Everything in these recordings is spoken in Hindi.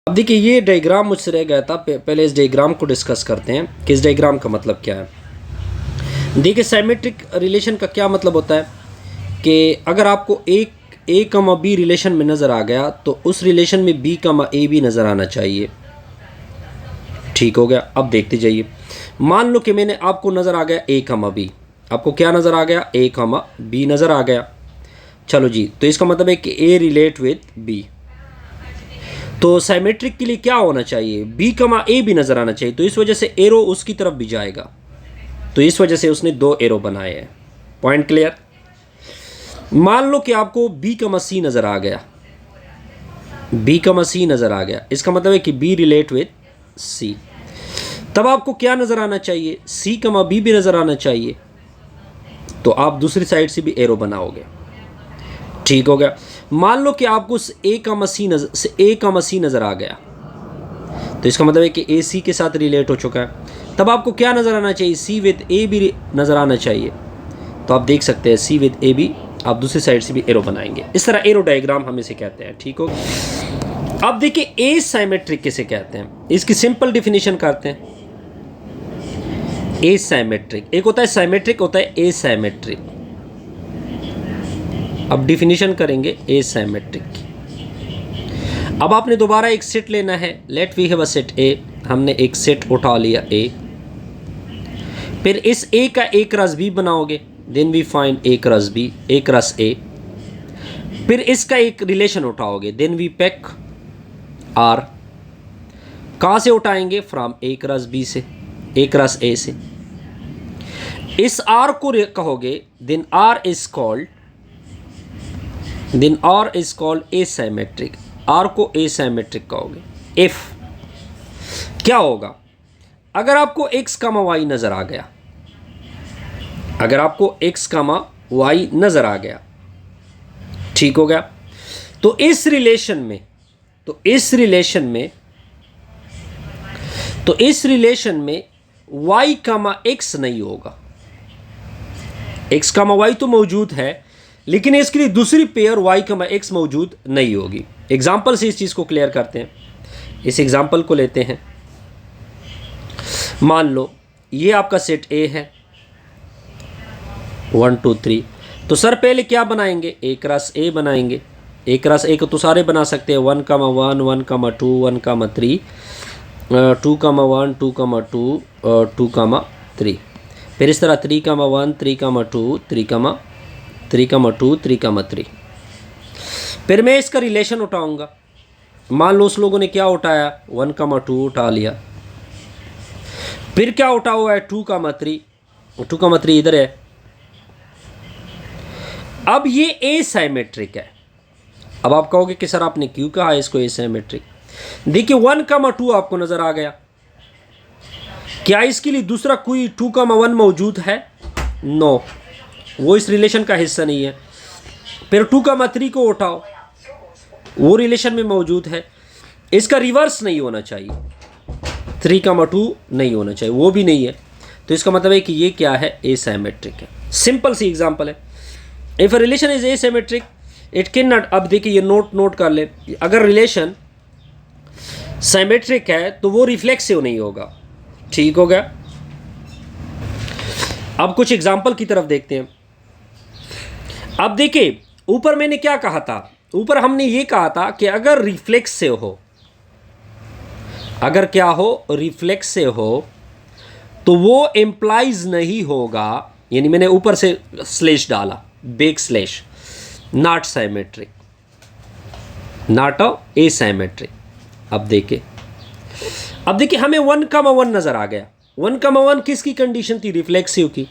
अब देखिए ये डायग्राम मुझसे रह गया था, पहले इस डायग्राम को डिस्कस करते हैं कि इस डायग्राम का मतलब क्या है। देखिए साइमेट्रिक रिलेशन का क्या मतलब होता है कि अगर आपको एक ए कमा बी रिलेशन में नज़र आ गया तो उस रिलेशन में बी कमा ए भी नज़र आना चाहिए। ठीक हो गया। अब देखते जाइए, मान लो कि मैंने आपको नज़र आ गया ए कमा बी, आपको क्या नज़र आ गया, ए कमा बी नज़र आ गया। चलो जी, तो इसका मतलब है कि ए रिलेट विद बी, तो साइमेट्रिक के लिए क्या होना चाहिए, बी कमा ए भी नज़र आना चाहिए। तो इस वजह से एरो उसकी तरफ भी जाएगा, तो इस वजह से उसने दो एरो बनाए हैं। Point clear. मान लो कि आपको बी कमा सी नज़र आ गया, बी कमा सी नज़र आ गया, इसका मतलब है कि बी रिलेट विद सी। तब आपको क्या नज़र आना चाहिए, सी कमा बी भी नज़र आना चाहिए, तो आप दूसरी साइड से भी एरो बनाओगे। ठीक हो गया। मान लो कि आपको ए का मसी नज़र आ गया, तो इसका मतलब है कि ए सी के साथ रिलेट हो चुका है। तब आपको क्या नज़र आना चाहिए, सी विद ए भी नज़र आना चाहिए। तो आप देख सकते हैं सी विद ए भी, आप दूसरी साइड से भी एरो बनाएंगे। इस तरह एरो डायग्राम हम इसे कहते हैं। ठीक हो। अब देखिए ए साइमेट्रिक किसे कहते हैं, इसकी सिंपल डिफिनीशन करते हैं। ए साइमेट्रिक, एक होता है साइमेट्रिक, होता है ए साइमेट्रिक। अब डिफिनीशन करेंगे ए साइमेट्रिक की। अब आपने दोबारा एक सेट लेना है, let we have a set A, हमने एक सेट उठा लिया ए, फिर इस ए का ए क्रॉस बी बनाओगे, then we find A cross B, A cross A, फिर इसका एक रिलेशन उठाओगे, देन वी पिक आर। कहाँ से उठाएंगे, फ्रॉम ए क्रॉस बी से, ए क्रॉस ए से। इस आर को कहोगे, then R is called asymmetric, R को एसाइमेट्रिक कहोगे। इफ क्या होगा, अगर आपको x कामा वाई नजर आ गया, अगर आपको x कामा वाई नजर आ गया, ठीक हो गया, तो इस रिलेशन में y कामा x नहीं होगा। x कामा वाई तो मौजूद है, लेकिन इसके लिए दूसरी पेयर y कमा x मौजूद नहीं होगी। एग्जाम्पल से इस चीज़ को क्लियर करते हैं। इस एग्जाम्पल को लेते हैं। मान लो ये आपका सेट A है, 1 2 3, तो सर पहले क्या बनाएंगे, ए क्रॉस ए बनाएंगे। ए क्रॉस ए को तो सारे बना सकते हैं, 1 कमा 1, 1 कमा 2, 1 कमा 3, 2 कमा 1, 2 कमा 2, 2 कमा 3, फिर इस तरह 3 कमा 1, 3 कमा 2, 3 कमा 2, 3 कमा 3। फिर मैं इसका रिलेशन उठाऊंगा। मान लो उस लोगों ने क्या उठाया, 1 कमा 2 उठा लिया, फिर क्या उठा हुआ है, 2 कमा 3, 2 कमा 3 इधर है। अब ये एसाइमेट्रिक है। अब आप कहोगे कि सर आपने क्यों कहा इसको एसाइमेट्रिक। देखिए 1 कमा 2 आपको नजर आ गया, क्या इसके लिए दूसरा कोई 2 कमा 1 मौजूद है, नो, वो इस रिलेशन का हिस्सा नहीं है। फिर 2 कमा 3 को उठाओ, वो रिलेशन में मौजूद है, इसका रिवर्स नहीं होना चाहिए, 3 कमा 2 नहीं होना चाहिए, वो भी नहीं है। तो इसका मतलब है कि ये क्या है, एसाइमेट्रिक है। सिंपल सी एग्जांपल है। If a relation is asymmetric it can not, अब देखिए ये नोट कर ले, अगर रिलेशन साइमेट्रिक है तो वो रिफ्लेक्सिव नहीं होगा। ठीक हो गया। अब कुछ एग्जांपल की तरफ देखते हैं। अब देखिए ऊपर मैंने क्या कहा था, ऊपर हमने ये कहा था कि अगर रिफ्लेक्सिव हो, अगर क्या हो, रिफ्लेक्सिव हो, तो वो एम्प्लाइज नहीं होगा, यानी मैंने ऊपर से स्लेश डाला, back slash, not symmetric, not asymmetric. अब देखिए हमें 1 कमा 1 नजर आ गया। 1 कमा 1 किसकी कंडीशन थी, रिफ्लेक्सिव की।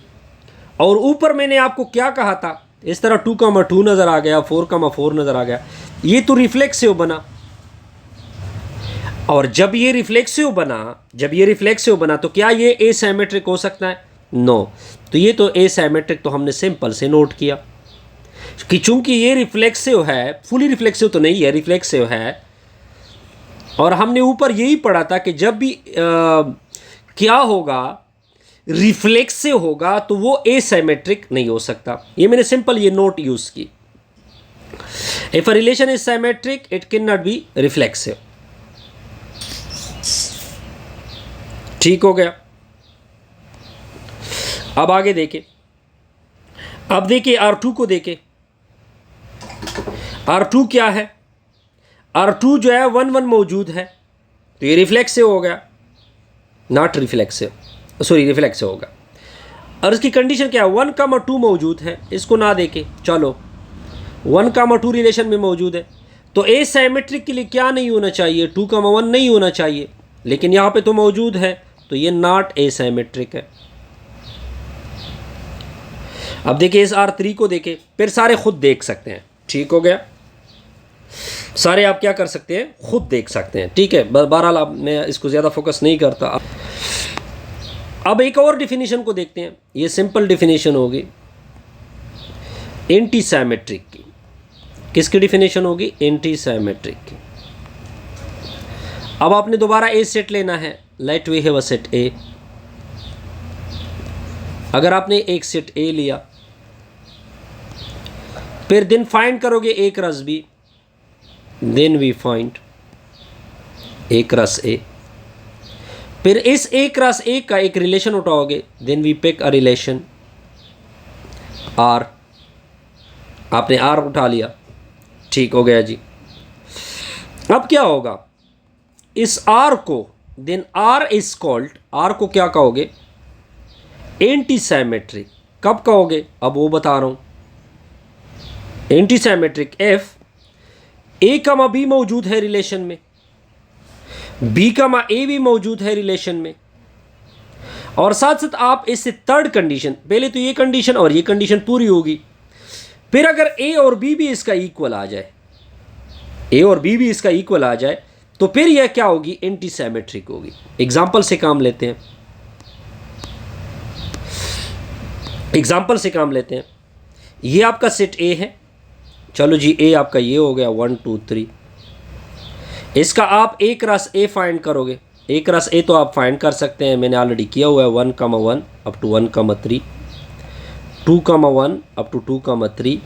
और ऊपर मैंने आपको क्या कहा था, इस तरह 2 कमा 2 नजर आ गया, 4 कमा 4 नजर आ गया, ये तो रिफ्लेक्सिव बना। और जब ये रिफ्लेक्सिव बना तो क्या ये एसाइमेट्रिक हो सकता है, नो। तो ये तो एसाइमेट्रिक तो हमने सिंपल से नोट किया कि चूंकि ये रिफ्लेक्सिव है, फुली रिफ्लेक्सिव तो नहीं है, रिफ्लेक्सिव है। और हमने ऊपर यही पढ़ा था कि जब भी क्या होगा, रिफ्लेक्सिव होगा, तो वो एसाइमेट्रिक नहीं हो सकता। ये मैंने सिंपल ये नोट यूज की। If a relation is symmetric it can not be reflexive. ठीक हो गया। अब आगे देखें, अब देखिए R2 को देखें। R2 क्या है? R2 जो है 1 1 मौजूद है, तो ये रिफ्लेक्सिव हो गया, नॉट रिफ्लेक्सिव, सॉरी रिफ्लेक्सिव होगा। और इसकी कंडीशन क्या है? 1, 2 मौजूद है, इसको ना देखें। चलो 1, 2 रिलेशन में मौजूद है, तो एसिमेट्रिक के लिए क्या नहीं होना चाहिए? 2, 1 नहीं होना चाहिए, लेकिन यहाँ पे तो मौजूद है, तो ये नॉट एसिमेट्रिक है। अब देखिए इस R3 को देखें, फिर सारे खुद देख सकते हैं। ठीक हो गया, सारे आप क्या कर सकते हैं? खुद देख सकते हैं। ठीक है, बहरहाल अब मैं इसको ज़्यादा फोकस नहीं करता। अब एक और डिफिनीशन को देखते हैं। ये सिंपल डिफिनीशन होगी एंटीसिमेट्रिक की। किसकी डिफिनीशन होगी? एंटीसिमेट्रिक की। अब आपने दोबारा ए सेट लेना है। Let we have a set A. अगर आपने एक सेट ए लिया, फिर देन फाइंड करोगे A cross B, then we find A cross A. फिर इस ए क्रॉस ए का एक रिलेशन उठाओगे, then we pick a relation R. आपने आर उठा लिया, ठीक हो गया जी। अब क्या होगा? इस आर को, then R is called, R को क्या कहोगे? एंटीसिमेट्रिक। कब कहोगे? अब वो बता रहा हूं। एंटीसिमेट्रिक एफ ए कमा बी मौजूद है रिलेशन में, बी कमा ए भी मौजूद है रिलेशन में, और साथ साथ आप इससे थर्ड कंडीशन, पहले तो ये कंडीशन और ये कंडीशन पूरी होगी, फिर अगर ए और बी भी इसका इक्वल आ जाए, ए और बी भी इसका इक्वल आ जाए, तो फिर यह क्या होगी? एंटीसिमेट्रिक होगी। एग्जाम्पल से काम लेते हैं, एग्जाम्पल से काम लेते हैं। ये आपका सेट ए है, चलो जी ए आपका ये हो गया 1 2 3। इसका आप ए क्रॉस ए फाइंड करोगे। ए क्रॉस ए तो आप फाइंड कर सकते हैं, मैंने ऑलरेडी किया हुआ है। 1, 1 up to 1, 3, 2, 1 up to 2, 3,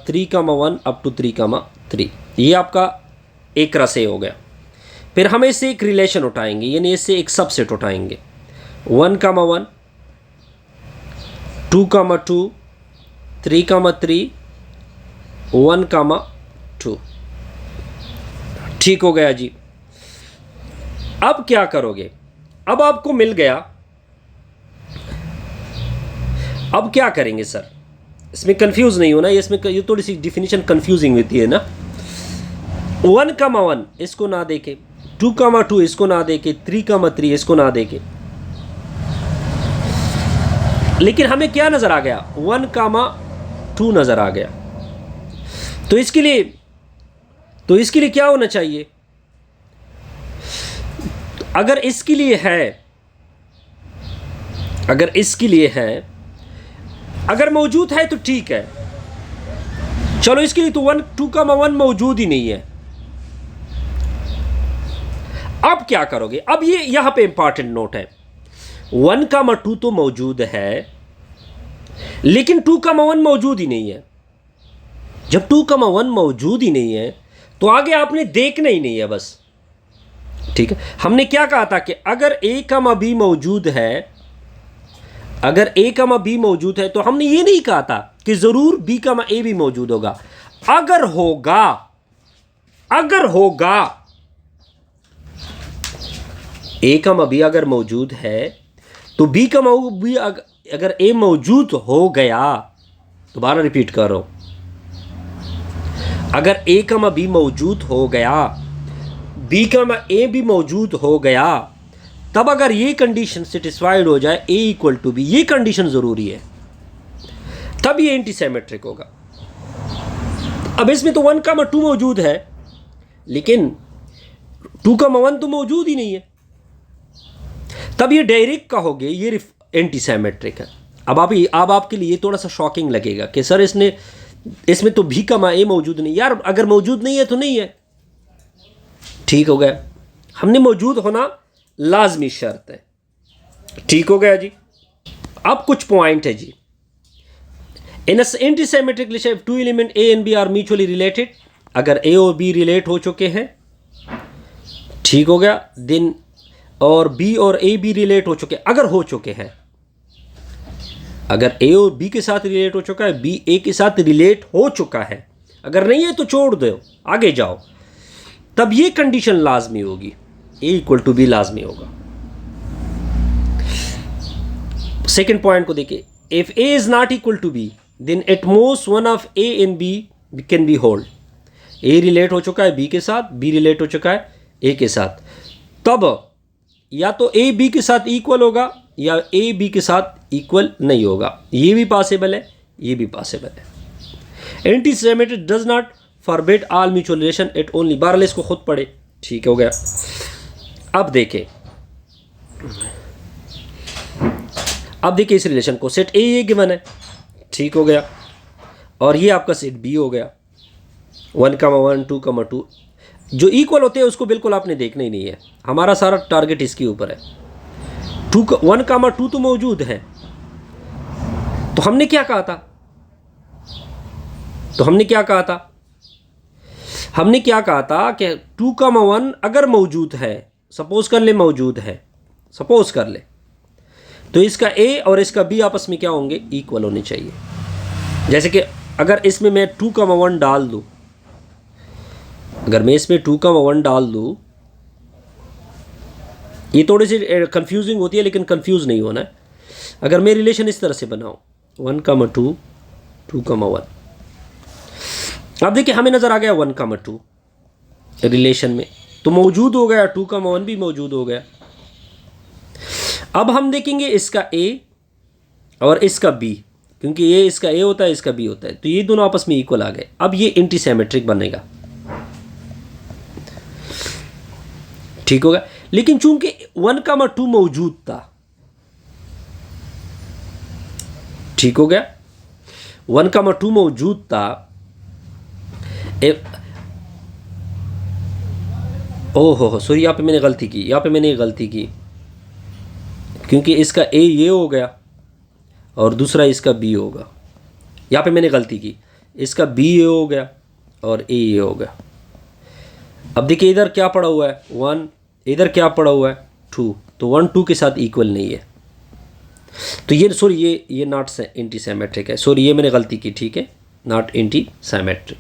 3, 1 up to 3, 3। ये आपका ए क्रॉस ए हो गया। फिर हम इससे एक रिलेशन उठाएंगे, यानी इससे एक सबसेट उठाएंगे। 1, 1, 2, 2, 3, 3, 1, 2। ठीक हो गया जी। अब क्या करोगे? अब आपको मिल गया, अब क्या करेंगे सर? इसमें कंफ्यूज नहीं होना, इसमें ये थोड़ी सी डिफिनीशन कंफ्यूजिंग होती है ना। 1, 1 इसको ना देके, 2, 2 इसको ना देके, 3, 3 इसको ना देके, लेकिन हमें क्या नजर आ गया? 1, 2 नजर आ गया। तो इसके लिए क्या होना चाहिए? अगर इसके लिए है, अगर इसके लिए है, अगर मौजूद है तो ठीक है। चलो इसके लिए तो 1, 2, 1 मौजूद ही नहीं है। अब क्या करोगे? अब ये यहां पे इंपॉर्टेंट नोट है, 1, 2 तो मौजूद है, लेकिन 2, 1 मौजूद ही नहीं है। जब 2, 1 मौजूद ही नहीं है, तो आगे आपने देखना ही नहीं है बस। ठीक है, हमने क्या कहा था कि अगर ए कमा बी मौजूद है, अगर ए कमा बी मौजूद है, तो हमने ये नहीं कहा था कि जरूर बी कमा ए भी मौजूद होगा। अगर होगा, अगर होगा ए कमा बी अगर मौजूद है, तो बी कमा बी अगर ए मौजूद हो गया, दोबारा रिपीट कर रहा हूं, अगर ए कमा बी मौजूद हो गया, बी कमा ए भी मौजूद हो गया, तब अगर ये कंडीशन सेटिस्फाइड हो जाए, ए इक्वल टू बी, ये कंडीशन जरूरी है, तब ये एंटीसिमेट्रिक होगा। अब इसमें तो 1, 2 मौजूद है, लेकिन 2, 1 तो मौजूद ही नहीं है, तब ये डायरेक्ट कहोगे ये एंटीसिमेट्रिक है। अब आपके लिए थोड़ा सा शॉकिंग लगेगा कि सर इसमें तो भी कमा ए मौजूद नहीं। यार अगर मौजूद नहीं है तो नहीं है, ठीक हो गया। हमने मौजूद होना लाजमी शर्त है। ठीक हो गया जी। अब कुछ पॉइंट है जी। In antisymmetric relation two element A and B are mutually related, अगर ए और बी रिलेट हो चुके हैं, ठीक हो गया, देन और बी और ए भी रिलेट हो चुके, अगर हो चुके हैं, अगर ए और बी के साथ रिलेट हो चुका है, बी ए के साथ रिलेट हो चुका है, अगर नहीं है तो छोड़ दो, आगे जाओ, तब ये कंडीशन लाजमी होगी, ए इक्वल टू बी लाजमी होगा। सेकेंड पॉइंट को देखिए, if A is not equal to B then at most one of A and B can be hold. A relate हो चुका है बी के साथ, बी रिलेट हो चुका है ए के साथ, तब या तो ए बी के साथ इक्वल होगा या ए बी के साथ इक्वल नहीं होगा। ये भी पॉसिबल है, ये भी पॉसिबल है। Anti symmetric does not forbid all mutual relation at only. बहरहाल इसको खुद पढ़े, ठीक हो गया। अब देखें, अब देखिए इस रिलेशन को, सेट ए ये गिवन है, ठीक हो गया, और ये आपका सेट बी हो गया, 1,1 2,2 जो इक्वल होते हैं उसको बिल्कुल आपने देखना ही नहीं है, हमारा सारा टारगेट इसके ऊपर है। 1,2 तो मौजूद है, तो हमने क्या कहा था, हमने क्या कहा था कि 2,1 अगर मौजूद है, सपोज कर ले मौजूद है, सपोज कर ले, तो इसका ए और इसका बी आपस में क्या होंगे, इक्वल होने चाहिए। जैसे कि अगर इसमें मैं 2,1 डाल दूँ, अगर मैं इसमें 2,1 डाल दूँ, ये थोड़ी सी कंफ्यूजिंग होती है, लेकिन कंफ्यूज नहीं होना है। अगर मैं रिलेशन इस तरह से बनाऊँ 1,2 2,1, अब देखिए हमें नज़र आ गया 1,2 रिलेशन में, तो मौजूद हो गया, 2,1 भी मौजूद हो गया। अब हम देखेंगे इसका ए और इसका बी, क्योंकि ये इसका ए होता है, इसका बी होता है, तो ये दोनों आपस में इक्वल आ गए। अब ये एंटीसिमेट्रिक बनेगा, ठीक होगा। लेकिन चूंकि 1,2 मौजूद था, ठीक हो गया, 1,2 मौजूद था, ओहो सॉरी, यहाँ पे मैंने गलती की, क्योंकि इसका ए ये हो गया और दूसरा इसका बी होगा, यहाँ पे मैंने गलती की, इसका बी ये हो गया और ए ये हो गया। अब देखिए इधर क्या पड़ा हुआ है 1, इधर क्या पड़ा हुआ है 2, तो 1 2 के साथ इक्वल नहीं है, तो ये सॉरी ये नॉट एंटी सिमेट्रिक है, सॉरी ये मैंने गलती की, ठीक है, नॉट एंटी सिमेट्रिक।